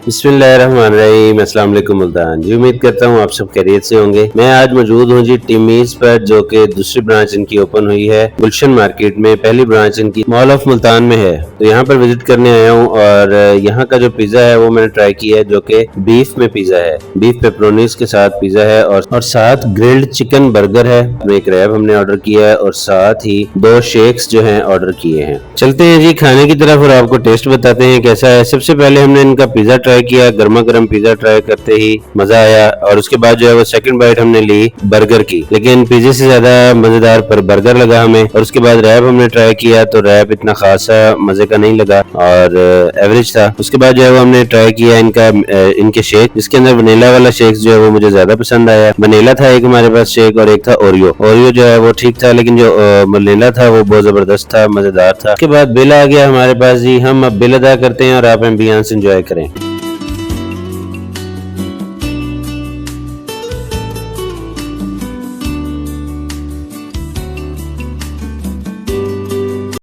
बिस्मिल्लाहिर्रहमानिर्रहीम, अस्सलाम वालेकुम मुल्तान जी। उम्मीद करता हूँ आप सब खैरियत से होंगे। मैं आज मौजूद हूँ जी टिमीज पर, जो कि दूसरी ब्रांच इनकी ओपन हुई है गुलशन मार्केट में। पहली ब्रांच इनकी मॉल ऑफ मुल्तान में है, तो यहाँ पर विजिट करने आया हूँ। और यहाँ का जो पिज्जा है वो मैंने ट्राई किया है, जो कि बीफ में पिज्जा है, बीफ पेपरोनीज के साथ पिज्जा है और साथ ग्रिल्ड चिकन बर्गर है। एक रैप हमने ऑर्डर किया है और साथ ही 2 शेक्स जो हैं ऑर्डर किए हैं। चलते हैं जी खाने की तरफ और आपको टेस्ट बताते हैं कैसा है। सबसे पहले हमने इनका पिज्जा ट्राई किया, गर्मा गर्म पिज्जा ट्राई करते ही मजा आया। और उसके बाद जो है वो सेकंड बाइट हमने ली बर्गर की, लेकिन पिज्जे से ज्यादा मजेदार पर बर्गर लगा हमें। और उसके बाद रैप हमने ट्राई किया, तो रैप इतना खासा मजे का नहीं लगा और एवरेज था। उसके बाद जो है वो हमने ट्राई किया इनके शेक, जिसके अंदर वनीला वाला शेक जो है वो मुझे ज्यादा पसंद आया। वनीला था एक हमारे पास शेक और एक था ओरियो। ओरियो जो है वो ठीक था, लेकिन जो वनीला था वो बहुत जबरदस्त था, मजेदार था। उसके बाद बिल आ गया हमारे पास जी। हम अब बिल अदा करते हैं और आप एम्बियंस एंजॉय करें।